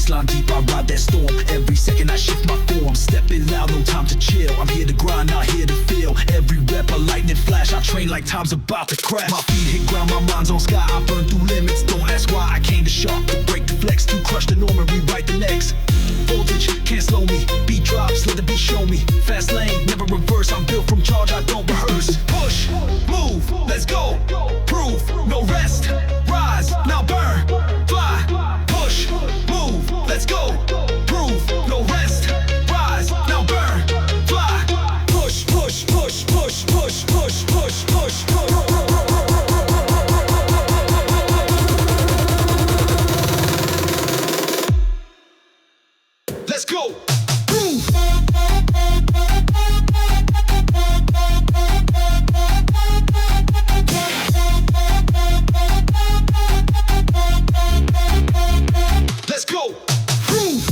baseline deep, I ride that storm. Every second I shift my form, stepping loud, no time to chill. I'm here to grind, not here to feel. Every rep a lightning flash, I train like time's about to crash. My feet hit ground, my mind's on sky, I burn through limits. Don't ask why, I came to sharp, to break, to flex, to crush the norm and rewrite the next. Voltage, can't slow me, beat drops, let the beat show me. Fast lane, never reverse, I'm built from charge, I don't rehearse. Push, move, let's go, prove, no rest. Rise, now burn, fly, push, move, let's go, prove, no rest. Rise, now burn, fly, push, push, push, push, push, push, push, push, push. Let's go! Move! Let's go! Move!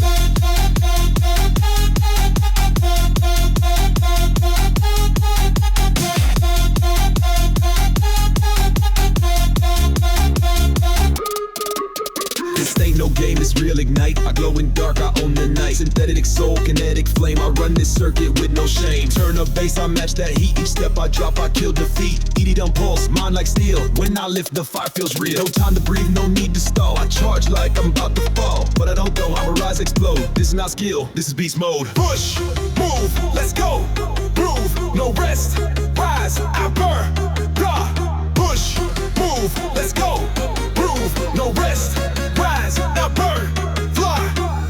This ain't no game, it's real ignite. I glow in dark, I own the night. Synthetic soul, kinetic flame, I run this circuit with no shame. Turn up bass, I match that heat. Each step I drop, I kill defeat. ED dumb pulse, mind like steel. When I lift, the fire feels real. No time to breathe, no need to stall. I charge like I'm about to fall, but I don't go, I'ma rise, explode. This is not skill, this is beast mode. Push, move, let's go. Prove, no rest. Rise, I burn, blah. Push, move, let's go. Prove, no rest. Rise, now burn, fly.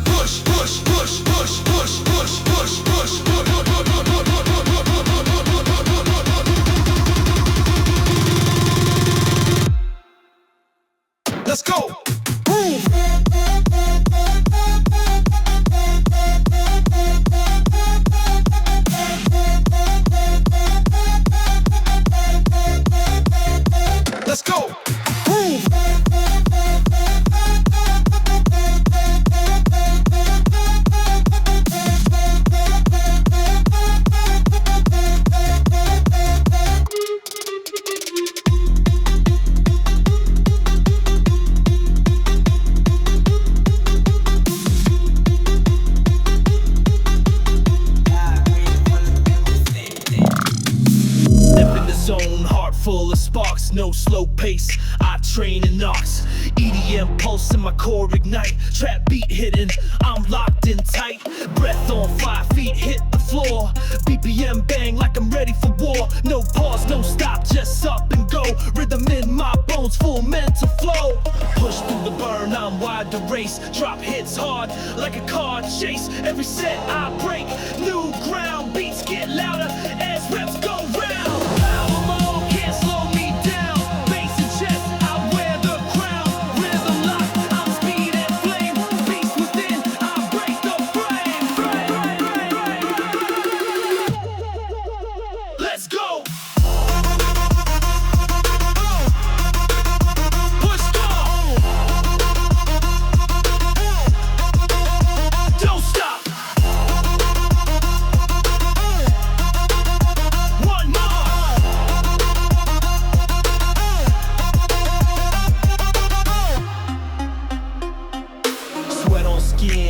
Push, push, push, push, push, push, push, push, push. Let's go. Move. Let's go. Move. Full of sparks, no slow pace, I train in knocks. EDM pulse in my core ignite. Trap beat hitting, I'm locked in tight. Breath on 5 feet, hit the floor. BPM bang like I'm ready for war. No pause, no stop, just up and go. Rhythm in my bones, full mental flow. Push through the burn, I'm wide to race. Drop hits hard, like a car chase. Every set I break, new ground. Beats get louder as reps go round.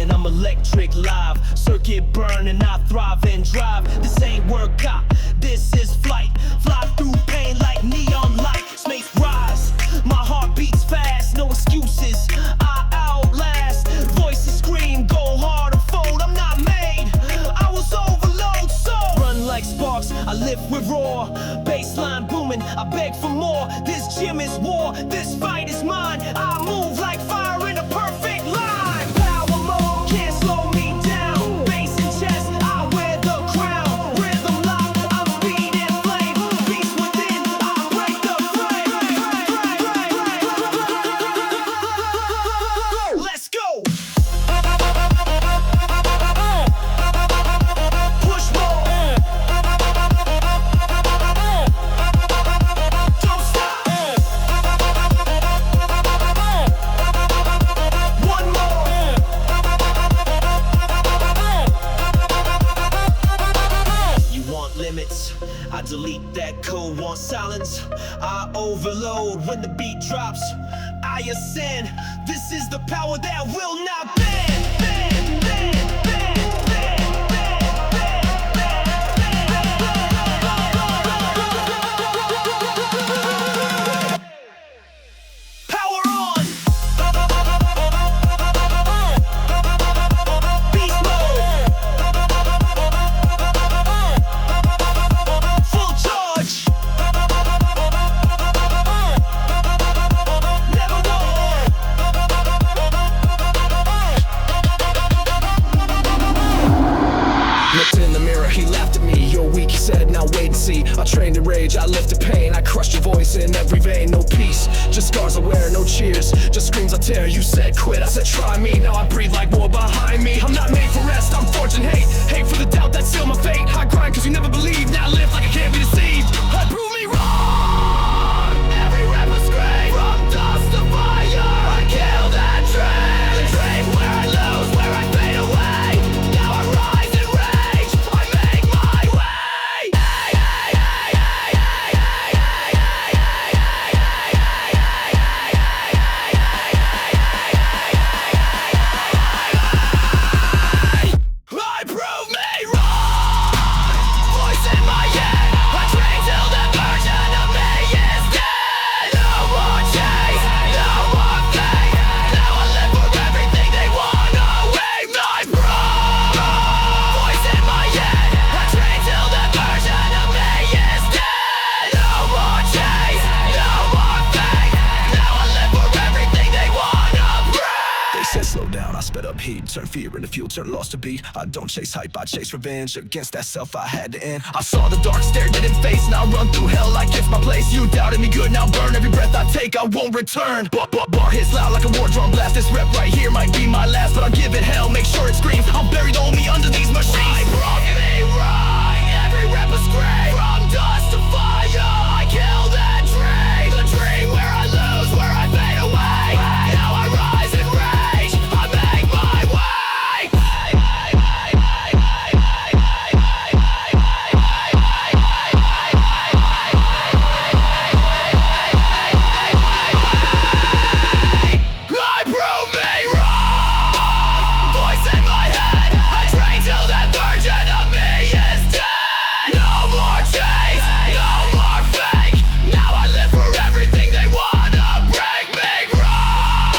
I'm electric live, circuit burning, I thrive and drive. This ain't workout, this is flight. Fly through pain like neon light. Snakes rise, my heart beats fast. No excuses, I outlast. Voices scream, go hard or fold. I'm not made, I was overload. So run like sparks, I lift with roar. Baseline booming, I beg for more. This gym is war, this fight is mine. I move like fire in a perfect line. I delete that code, want silence. I overload when the beat drops. I ascend. This is the power that will not bend. stage, I lifted pain. I crushed your voice in every vein. No peace, just scars I wear, no cheers, just screams I tear. You said quit, I said try me. Now I breathe like war behind me. I'm not made for rest, I'm forging hate. Hate for the doubt that sealed my fate. I grind cause you never believed. Now I live like I can't be deceived. I prove me wrong. Every rap was great. From dust to fire, I kill that dream. The dream where I lose, where I fade away. Now I rise in rage, I make my way. I prove me wrong. Voice in my head, I train till that version of me is dead. No more chase, no more fake. Now I live for everything they wanna wave my pride. Voice in my head, I train till that version of me is dead. No more chase, no more fake. Now I live for everything they wanna break. They said slow down, I sped up heat. Turn fear into fuel, turn lost to beat. I don't chase hype, I chase revenge. Against that self I had to end. I saw the dark stare, didn't face. Now I run through hell like it's my place. You doubted me good, now burn every breath I take, I won't return. Bar hits loud like a war drum blast. This rep right here might be my last, but I'll give it hell, make sure it screams. I'll bury the old me under these machines. I broke me right, every rep a scream. From dust to fire, I kill that dream. The dream where I lose, where I fade away. Now I rise in rage, I make my way. I prove me wrong. Voice in my head, I train till that version of me is dead. No more chase, no more fake. Now I live for everything they wanna break me wrong.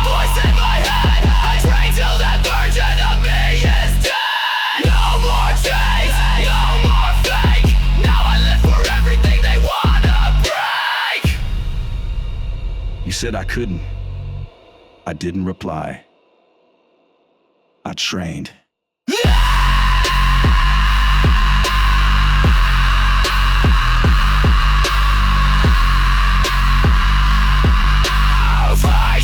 Voice in my head, I train till that version of me is dead. No more chase, no more fake. Now I live for everything they wanna break. You said I couldn't. I didn't reply. I trained. Fight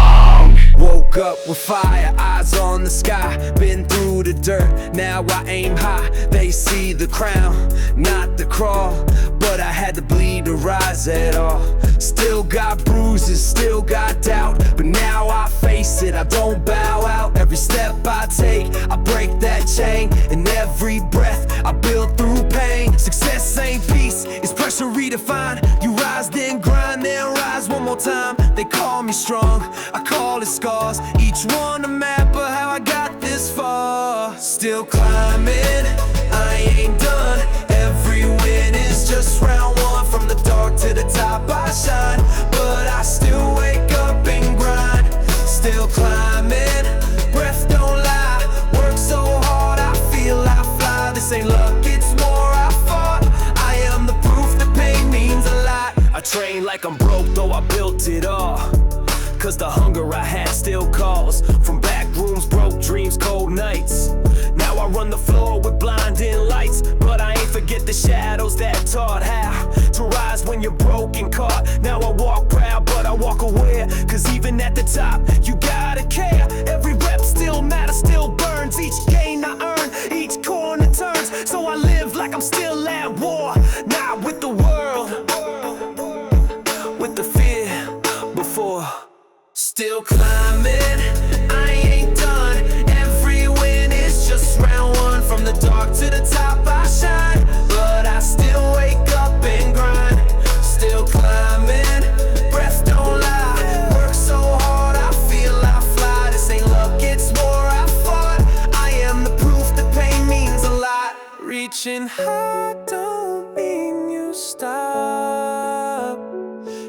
through. Woke up with fire, eyes on the sky. Been through the dirt, now I aim high. They see the crown, not the crawl. But I had to bleed to rise at all. Still got bruises, still got doubt. But now I face it, I don't bow out. Every step I take, I break that chain. And every breath I build through pain. Success ain't peace, it's pressure redefined. You rise then grind, then rise one more time. They call me strong, I call it scars. Each one a map of how I got this far. Still climbing, I ain't done. Every win is just round one. From the dark to the top I shine. But I still wake up and grind. Still climbing, breath don't lie. Work so hard, I feel I fly. This ain't luck, it's more I fought. I am the proof that pain means a lot. I train like I'm broke, though I built it all. Cause the hunger I had still calls. From back rooms, broke dreams, cold nights. Now I run the floor with blinding lights. But I ain't forget the shadows that taught how to rise when you're broken, caught. Now I walk proud, but I walk aware. Cause even at the top, you gotta care. Every rep still matters, still burns. Each gain I earn, each corner turns. So I live like I'm still at war. Not with the world, with the fear before. Still climbing, I ain't done. Every win is just round one. From the dark to the top I shine. But I still wake up and grind. Still climbing, breath don't lie. Work so hard, I feel I fly. This ain't luck, it's more I fought. I am the proof that pain means a lot. Reaching high don't mean you stop.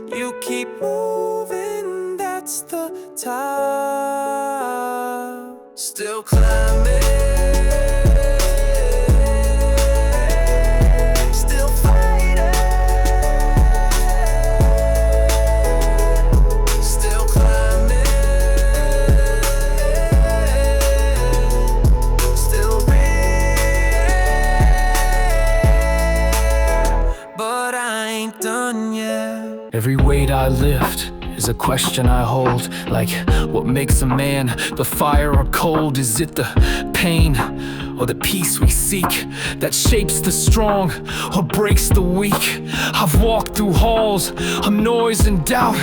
You keep moving, that's the top. Still climbing, still fighting. lift is a question I hold. Like, what makes a man, the fire or cold? Is it the pain or the peace we seek that shapes the strong or breaks the weak? I've walked through halls of noise and doubt,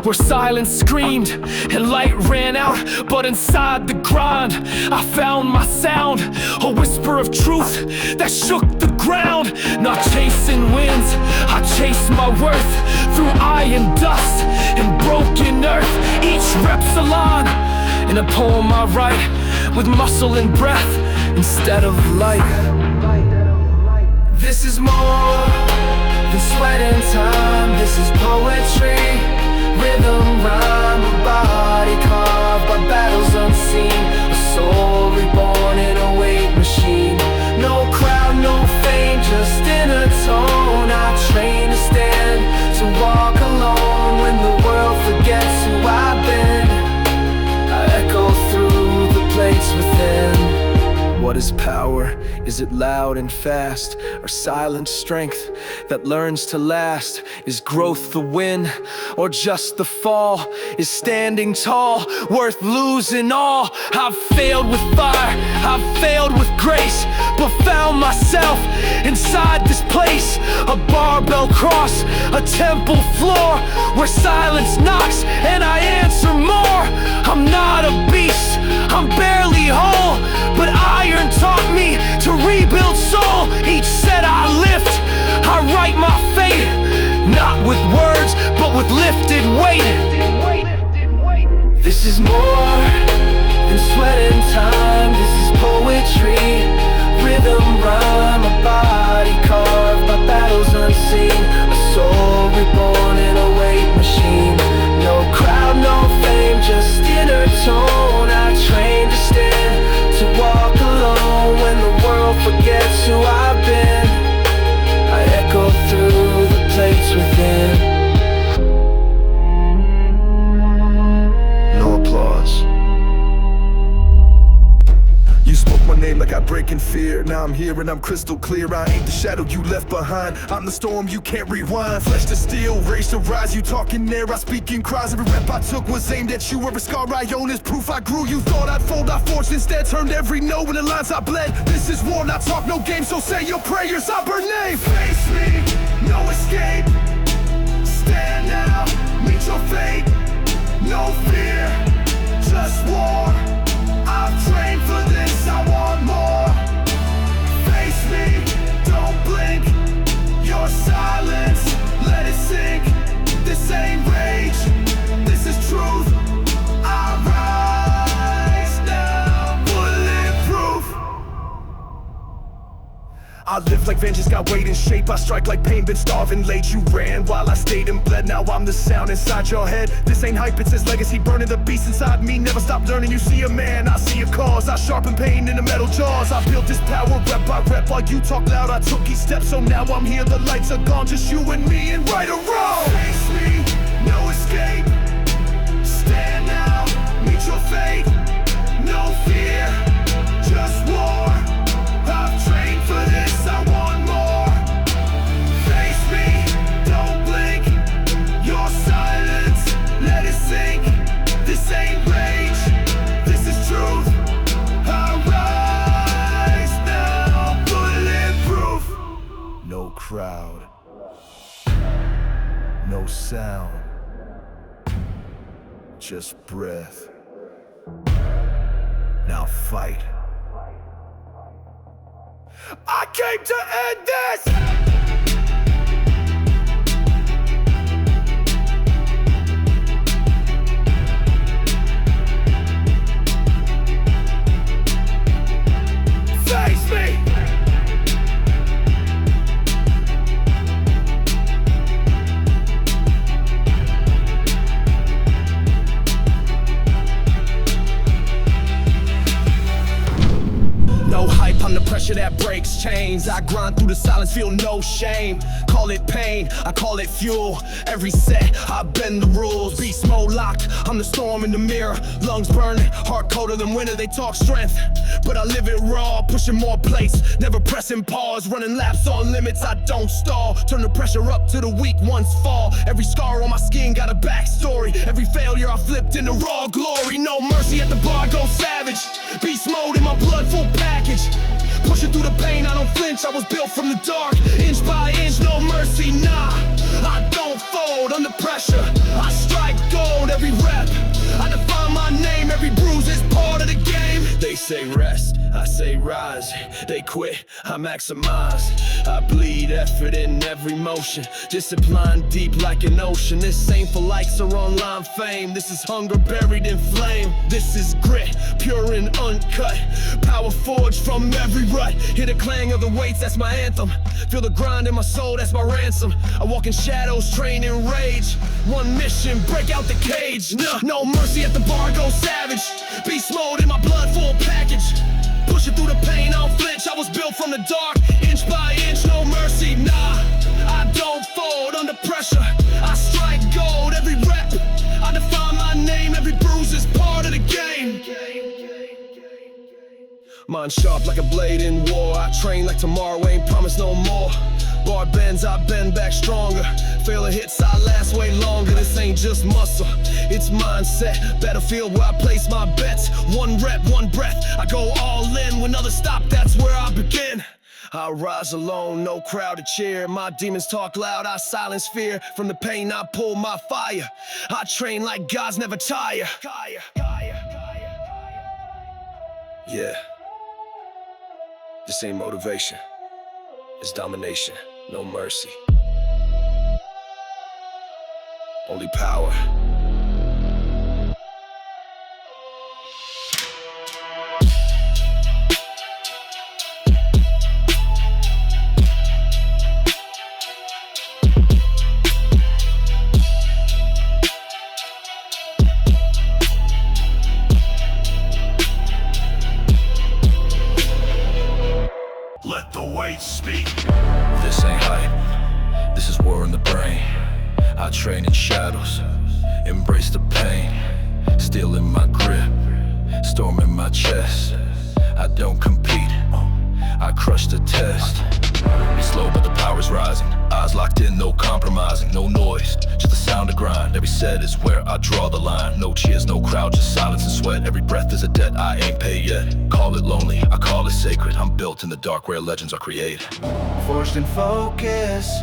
where silence screamed and light ran out. But inside the grind, I found my sound, a whisper of truth that shook the ground. Not chasing winds, I chase my worth through iron dust and broken earth. Each rep's a line in a poem I write, with muscle and breath instead of light. This is more than sweat and time. This is poetry, rhythm, rhyme, a body carved by battles unseen, a soul reborn in a weight machine. No crowd, no fame, just inner tone. I train to stand, to walk alone when the world forgets who I've been. I echo through the plates within. What is power? Is it loud and fast, or silent strength that learns to last? Is growth the win, or just the fall? Is standing tall worth losing all? I've failed with fire, I've failed with grace, but found myself inside this place. A barbell cross, a temple floor, where silence knocks and I answer more. I'm not a beast, I'm barely whole, but iron taught me to rebuild soul. Each set I lift, I write my fate, not with words, but with lifted weight. This is more than sweat and time. This is poetry, rhythm, rhyme, a body carved by battles unseen, a soul reborn in a weight machine. No crowd, no fame, just inner tone. I train to stand, to walk alone when the world forgets who I've been. I echo through the plates within. No applause. You spoke my name like I break in fear. Now I'm here and I'm crystal clear. I ain't the shadow you left behind, I'm the storm you can't rewind. Flesh to steel, rage to rise. You talking there, I speak in cries. Every rep I took was aimed at you. Every scar I own is proof I grew. You thought I'd fold, I forged instead. Turned every no in the lines I bled. This is war, not talk, no game. So say your prayers, I burn name. Face me, no escape. Stand now, meet your fate. No fear, just war. I've trained for this, I want more. Face me, don't blink. Your silence, let it sink. This ain't rage, this is truth. I rise now, bulletproof. I live like vengeance, got weight and shape. I strike like pain, been starving late. You ran while I stayed and bled. Now I'm the sound inside your head. This ain't hype, it's his legacy, burning the beast inside me. Never stop learning, you see a man, I see a cause. I sharpen pain in the metal jaws. I built this power rep by rep. While you talk loud, I took each step. So now I'm here, the lights are gone, just you and me, and right or wrong. Face me, no escape. Stand now, meet your fate. No fear, just war. I've trained for this, I want more. Face me, don't blink. Your silence, let it sink. This ain't rage, this is truth. I rise now, bulletproof. No crowd, no sound, just breath. Now fight. I came to end this! I'm the pressure that breaks chains. I grind through the silence, feel no shame. Call it pain, I call it fuel. Every set, I bend the rules. Beast mode locked, I'm the storm in the mirror. Lungs burning, heart colder than winter. They talk strength, but I live it raw. Pushing more plates, never pressing pause. Running laps on limits, I don't stall. Turn the pressure up to the weak ones fall. Every scar on my skin got a backstory. Every failure I flipped into raw glory. No mercy at the bar, go savage. Beast mode in my blood, full package. Pushing through the pain, I don't flinch. I was built from the dark, inch by inch, no mercy, nah. I don't fold under pressure. I strike gold every rep. I define my name, every bruise is part of the game. They say rest, I say rise. They quit, I maximize. I bleed effort in every motion. Discipline deep like an ocean. This ain't for likes or online fame. This is hunger buried in flame. This is grit, pure and uncut. Power forged from every rut. Hear the clang of the weights, that's my anthem. Feel the grind in my soul, that's my ransom. I walk in shadows, train in rage. One mission, break out the cage. No mercy at the bar, go savage. Beast mode in my blood, full package. Pushing through the pain, I don't flinch. I was built from the dark, inch by inch, no mercy, nah. I don't fold under pressure. I strike gold every rep. I define my name, every bruise is part of the game. Mind sharp like a blade in war. I train like tomorrow ain't promised no more. Bar bends, I bend back stronger. Failure hits, I last way longer. This ain't just muscle, it's mindset. Battlefield where I place my bets. One rep, one breath, I go all in. When others stop, that's where I begin. I rise alone, no crowd to cheer. My demons talk loud, I silence fear. From the pain, I pull my fire. I train like gods never tire. Yeah. This ain't motivation, it's domination, no mercy. Only power. Let the weight speak. This ain't hype, this is war in the brain. I train in shadows, embrace the pain. Steel in my grip, storm in my chest. I don't compete, I crush the test. It's slow but the power's rising. Eyes locked in, no compromising. No noise, just the sound of grind. Every set is where I draw the line. No cheers, no crowd, just silence and sweat. Every breath is a debt I ain't paid yet. Call it lonely, I call it sacred. I'm built in the dark where legends are created. Forged in focus,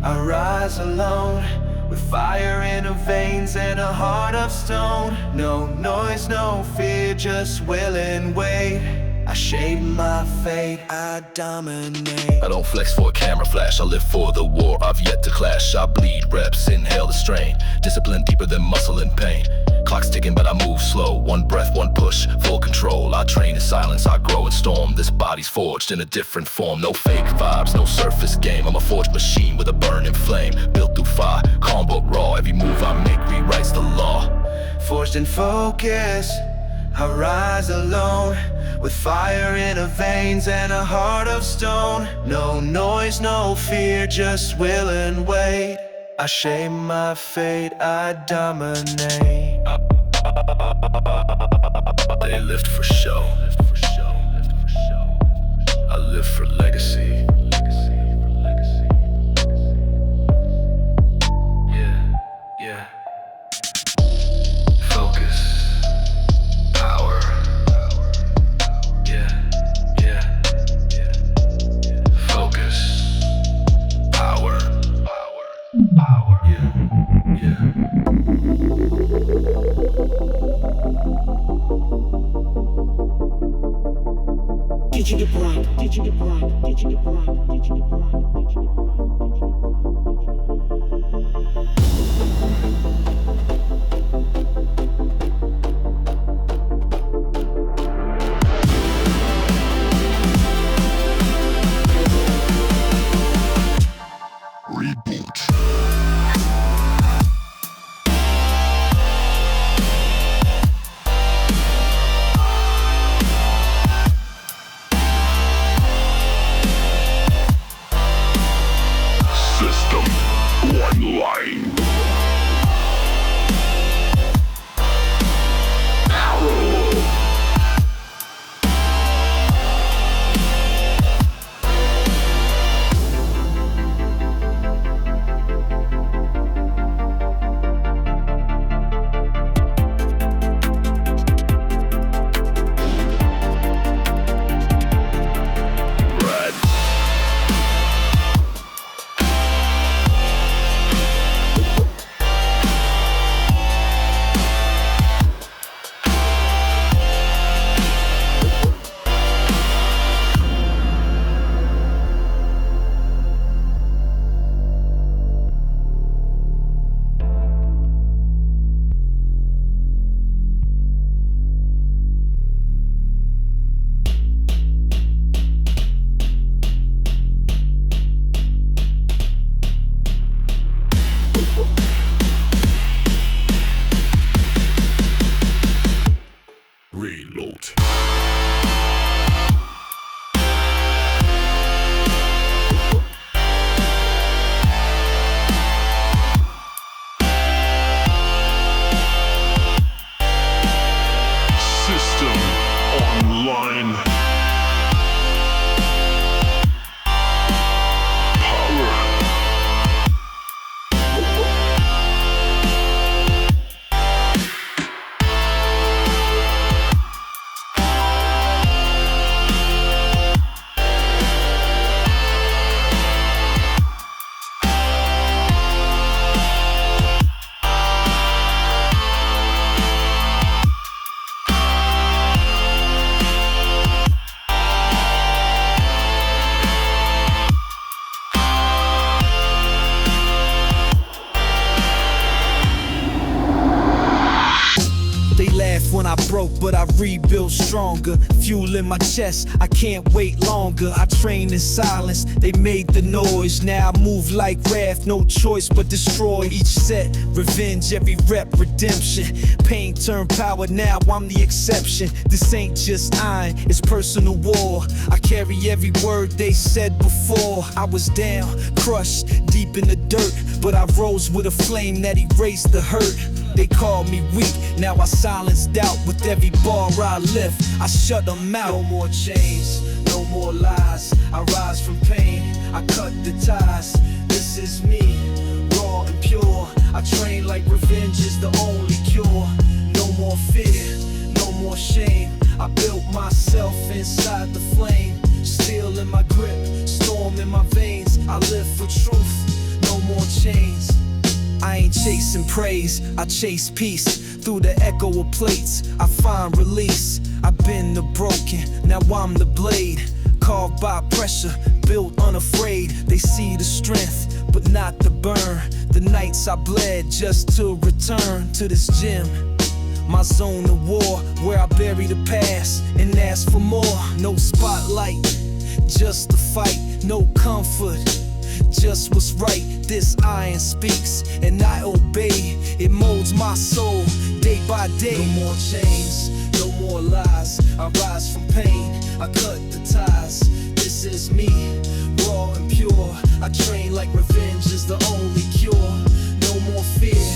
I rise alone. With fire in her veins and a heart of stone. No noise, no fear, just will and wait. I shape my fate, I dominate. I don't flex for a camera flash, I live for the war I've yet to clash. I bleed reps, inhale the strain. Discipline deeper than muscle and pain. Clock's ticking but I move slow. One breath, one push, full control. I train in silence, I grow in storm. This body's forged in a different form. No fake vibes, no surface game. I'm a forged machine with a burning flame. Built through fire, calm but raw. Every move I make rewrites the law. Forged in focus, I rise alone. With fire in her veins and a heart of stone. No noise, no fear, just will and wait. I shape my fate, I dominate. They lift for show, I live for legacy. Yeah. Focus, power. Yeah. Focus, power. Yeah. Did you get bright? Did you get bright? Did you get bright? Did you get bright? Did you get Reload. System online. Power. They laugh when I broke, but I rebuilt stronger. Fuel in my chest, I can't wait longer. I trained in silence, they made the noise. Now I move like wrath, no choice but destroy. Each set, revenge, every rep, redemption. Pain turned power, now I'm the exception. This ain't just iron, it's personal war. I carry every word they said before. I was down, crushed, deep in the dirt, but I rose with a flame that erased the hurt. They called me weak, now I silence doubt. With every bar I lift, I shut them out. No more chains, no more lies. I rise from pain, I cut the ties. This is me, raw and pure. I train like revenge is the only cure. No more fear, no more shame. I built myself inside the flame. Steel in my grip, storm in my veins. I live for truth, no more chains. I ain't chasing praise, I chase peace. Through the echo of plates, I find release. I've been the broken, now I'm the blade. Carved by pressure, built unafraid. They see the strength, but not the burn. The nights I bled just to return to this gym. My zone of war, where I bury the past and ask for more. No spotlight, just a fight, no comfort, just what's right. This iron speaks and I obey. It molds my soul day by day. No more chains, no more lies. I rise from pain, I cut the ties. This is me, raw and pure. I train like revenge is the only cure. No more fear,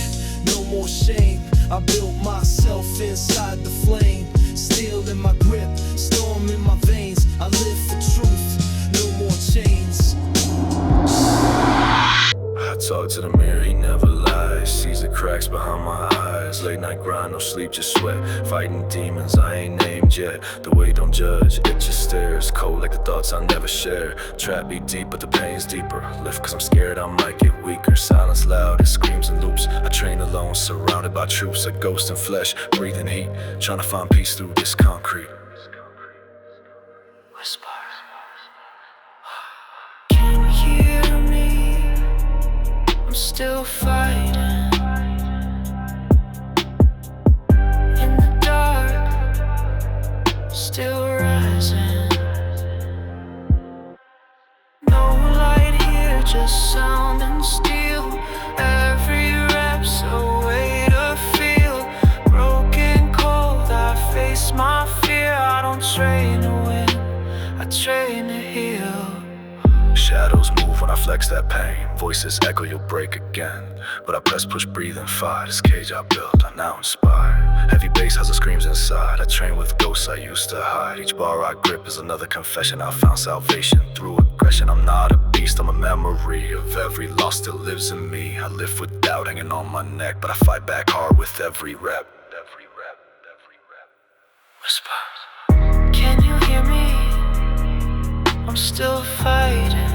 no more shame. I built myself inside the flame. Steel in my grip, storm in my veins. I live for truth, no more chains. I talk to the mirror, he never lies. Sees the cracks behind my eyes. Late night grind, no sleep, just sweat. Fighting demons I ain't named yet. The way don't judge, it just stares. Cold like the thoughts I never share. Trap be deep, but the pain's deeper. Lift cause I'm scared I might get weaker. Silence loud, it screams and loops. I train alone, surrounded by troops. A ghost in flesh, breathing heat. Trying to find peace through this concrete. Whisper. Can you hear me? I'm still fighting. In the dark, still rising. No light here, just sound and steel. Every rep's a way to feel. Broken cold, I face my fear. I don't train to win, I train to heal. Shadows move when I flex that pain. Voices echo, you'll break again. But I press, push, breathe, and fight. This cage I built, I'm now inspired. Heavy bass has the screams inside. I train with ghosts I used to hide. Each bar I grip is another confession. I found salvation through aggression. I'm not a beast, I'm a memory of every loss that lives in me. I live with doubt hanging on my neck, but I fight back hard with every rep. Every rep, every rep. Whisper. Can you hear me? I'm still fighting.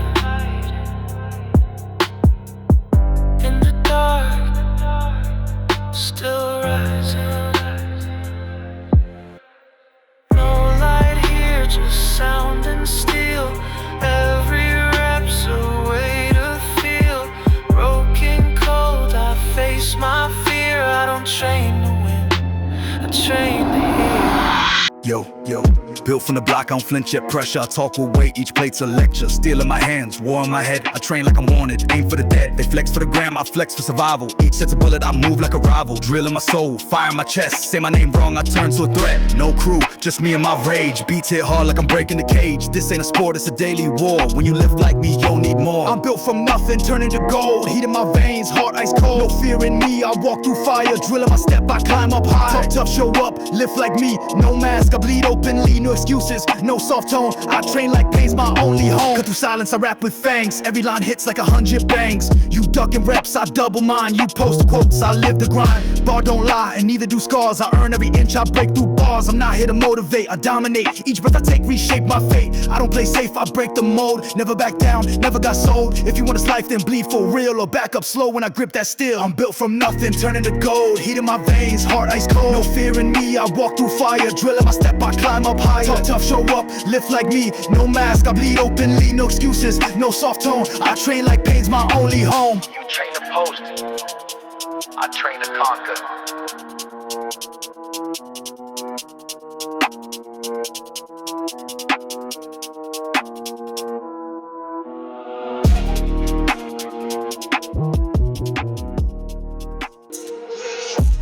In the dark, still rising. No light here, just sound and steel. Every rep's a way to feel. Broken cold, I face my fear. I don't train to win, I train to heal. Yo, built from the block, I don't flinch at pressure. I talk with weight, each plate's a lecture. Steel in my hands, war in my head. I train like I'm wanted, aim for the dead. They flex for the gram, I flex for survival. Each set's a bullet, I move like a rival. Drill in my soul, fire in my chest. Say my name wrong, I turn to a threat. No crew, just me and my rage. Beats hit hard like I'm breaking the cage. This ain't a sport, it's a daily war. When you live like me, you don't need more. I'm built from nothing, turning to gold. Heat in my veins, heart ice cold. No fear in me, I walk through fire. Drill in my step, I climb up high. Talk tough, show up, lift like me. No mask, I bleed openly. No excuses, no soft tone. I train like pain's my only home. Cut through silence, I rap with fangs. Every line hits like 100 bangs. You ducking reps, I double mine. You post quotes, I live the grind. Bar don't lie, and neither do scars. I earn every inch, I break through bars. I'm not here to motivate, I dominate. Each breath I take, reshape my fate. I don't play safe, I break the mold. Never back down, never got sold. If you want this life, then bleed for real. Or back up slow when I grip that steel. I'm built from nothing, turning to gold. Heat in my veins, heart ice cold. No fear in me, I walk through fire. Drill in my step, I climb up higher. Talk tough, show up, lift like me. No mask, I bleed openly. No excuses, no soft tone. I train like pain's my only home. You train to post, I train to conquer.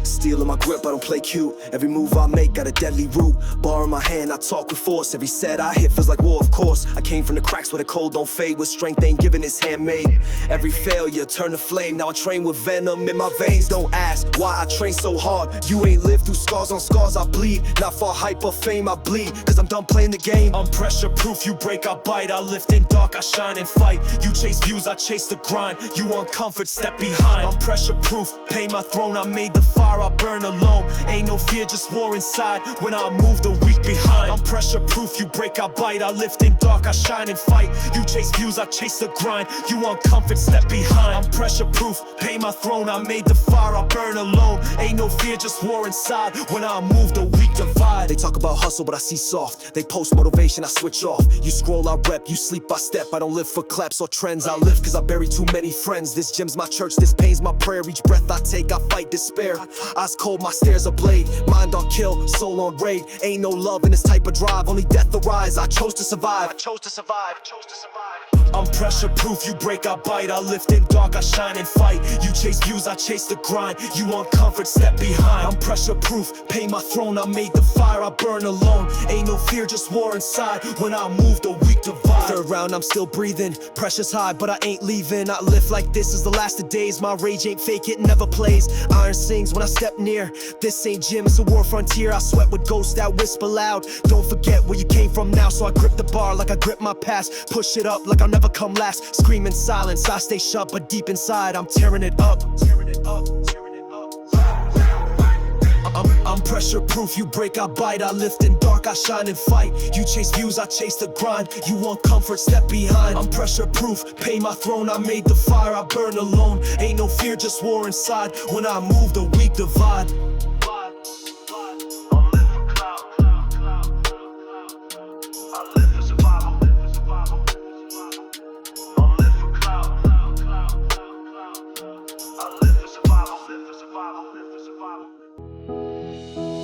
Steel in my grip, I don't play cute. Every move I make got a deadly root. Bar in my hand, I talk with force. Every set I hit feels like war, of course. I came from the cracks where the cold don't fade. With strength ain't given, it's handmade. Every failure turned to flame. Now I train with venom in my veins. Don't ask why I train so hard. You ain't lived through scars on scars, I bleed. Not for hype or fame, I bleed. Cause I'm done playing the game. I'm pressure proof, you break, I bite. I lift in dark, I shine and fight. You chase views, I chase the grind. You want comfort, step behind. I'm pressure proof, pay my throne. I made the fire, I burn alone. Ain't no fear, just war inside. When I move the weak behind. I'm pressure proof, you break, I bite. I lift in dark, I shine and fight. You chase views, I chase the grind. You want comfort, step behind. I'm pressure proof, pay my throne. I made the fire, I burn alone. Ain't no fear, just war inside. When I move the weak divide. They talk about hustle, but I see soft. They post motivation, I switch off. You scroll, I rep, you sleep, I step. I don't live for claps or trends. I live cause I bury too many friends. This gym's my church, this pain's my prayer. Each breath I take, I fight despair. Eyes cold, my stares a blade. Mind on kill, soul on raid. Ain't no love in this type of drive. Only death arise. I chose to survive. I'm pressure proof, you break, I bite. I lift in dark, I shine and fight. You chase views, I chase the grind. You want comfort, step behind. I'm pressure proof, pay my throne. I made the fire, I burn alone. Ain't no fear, just war inside. When I move, the weak divide. Third round, I'm still breathing. Pressure's high, but I ain't leaving. I live like this is the last of days. My rage ain't fake, it never plays. Iron sings when I step near. This ain't gym, it's a war frontier. I sweat with ghosts that whisper loud. Don't forget where you came from now. So I grip the bar like I grip my past. Push it up like I'll never come last. Scream in silence, I stay shut, but deep inside I'm tearing it up. I'm pressure proof, you break, I bite. I lift in dark, I shine and fight. You chase views, I chase the grind. You want comfort, step behind. I'm pressure proof, pay my throne. I made the fire, I burn alone. Ain't no fear, just war inside. When I move, the weak divide.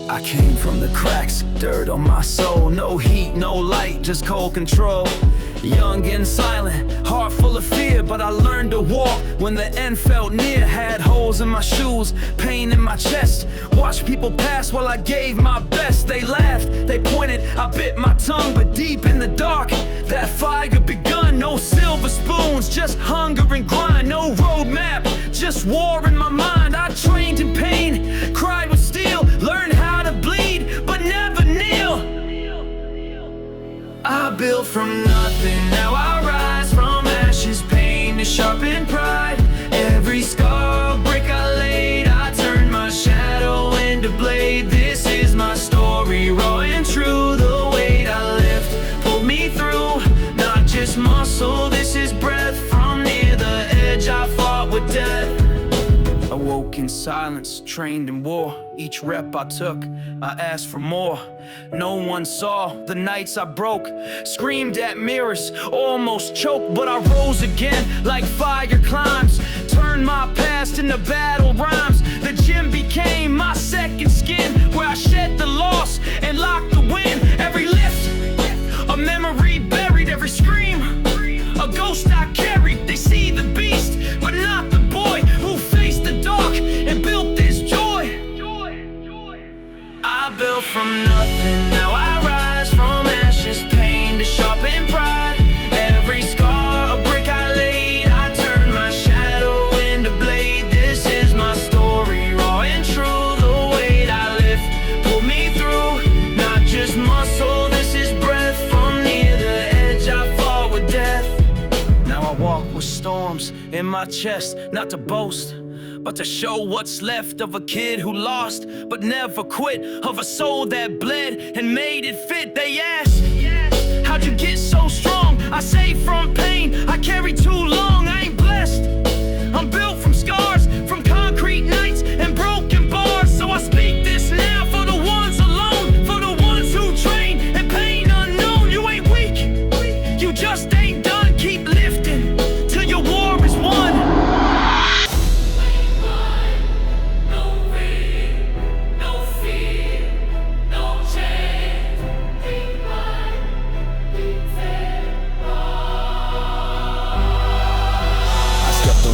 I came from the cracks, dirt on my soul. No heat, no light, just cold control. Young and silent, heart full of fear, but I learned to walk when the end felt near. Had holes in my shoes, pain in my chest. Watched people pass while I gave my best. They laughed, they pointed, I bit my tongue, but deep in the dark, that fire begun. No silver spoons, just hunger and grind. No roadmap, just war in my mind. I trained in pain, cried with steel, learned how to bleed, but never kneel. I built from nothing, now I rise from ashes. Pain to sharpen pride. Every scar, brick I laid, I turned my shadow into blade. This is my story, raw and true. The weight I lift pulled me through, not just muscle, this is breath. From near the edge I fought with death. I woke in silence, trained in war. Each rep I took, I asked for more. No one saw the nights I broke. Screamed at mirrors, almost choked, but I rose again like fire climbs. Turned my past into battle rhymes. The gym became my second skin, where I shed the loss and locked the win. in my chest, not to boast, but to show what's left of a kid who lost but never quit, of a soul that bled and made it fit. They ask, how'd you get so strong? I say from pain, I carry too long. I ain't blessed, I'm built from scars, from concrete nights and broken bars. So I speak this now for the ones alone, for the ones who train and pain unknown. You ain't weak, you just ain't done. Keep lifting till your war is won.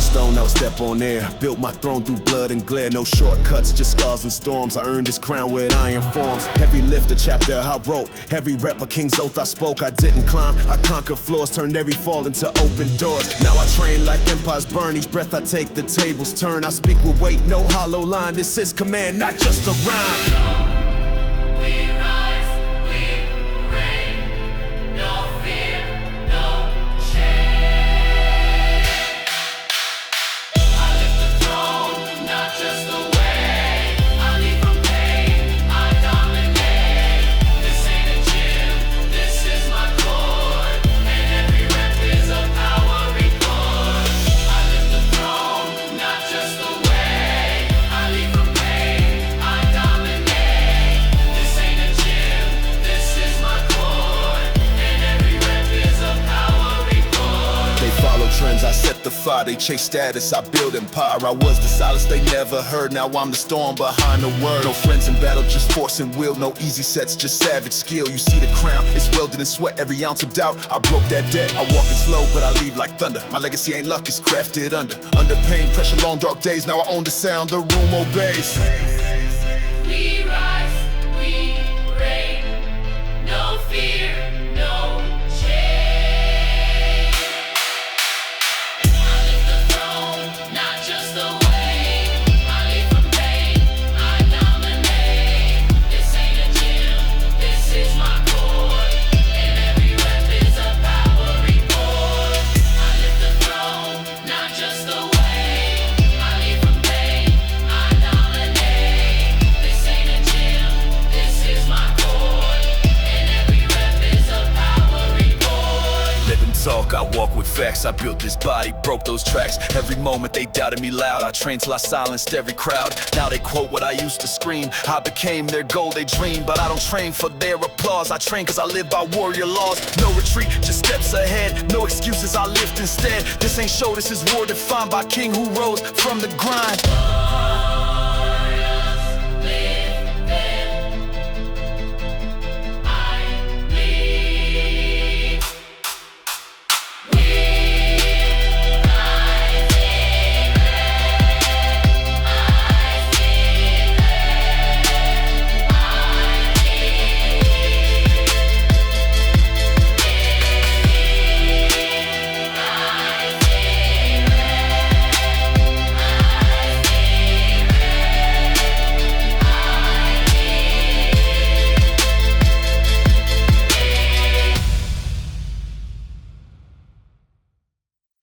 Stone, I'll step on air. Built my throne through blood and glare. No shortcuts, just scars and storms. I earned this crown with iron forms. Heavy lift, a chapter I wrote. Heavy rep, a king's oath I spoke. I didn't climb, I conquered floors. Turned every fall into open doors. Now I train like empires burn. Each breath I take, the tables turn. I speak with weight, no hollow line. This is command, not just a rhyme. I set the fire, they chase status, I build empire. I was the silence they never heard, now I'm the storm behind the word. No friends in battle, just force and will. No easy sets, just savage skill. You see the crown, it's welded in sweat, every ounce of doubt. I broke that debt, I walk it slow, but I leave like thunder. My legacy ain't luck, it's crafted under pain, pressure, long dark days. Now I own the sound, the room obeys. We rise, we reign, no fear, no change. Talk, I walk with facts. I built this body, broke those tracks. Every moment they doubted me loud. I trained till I silenced every crowd. Now they quote what I used to scream. I became their goal, they dream. But I don't train for their applause. I train cause I live by warrior laws. No retreat, just steps ahead. No excuses, I lift instead. This ain't show, this is war defined by king who rose from the grind.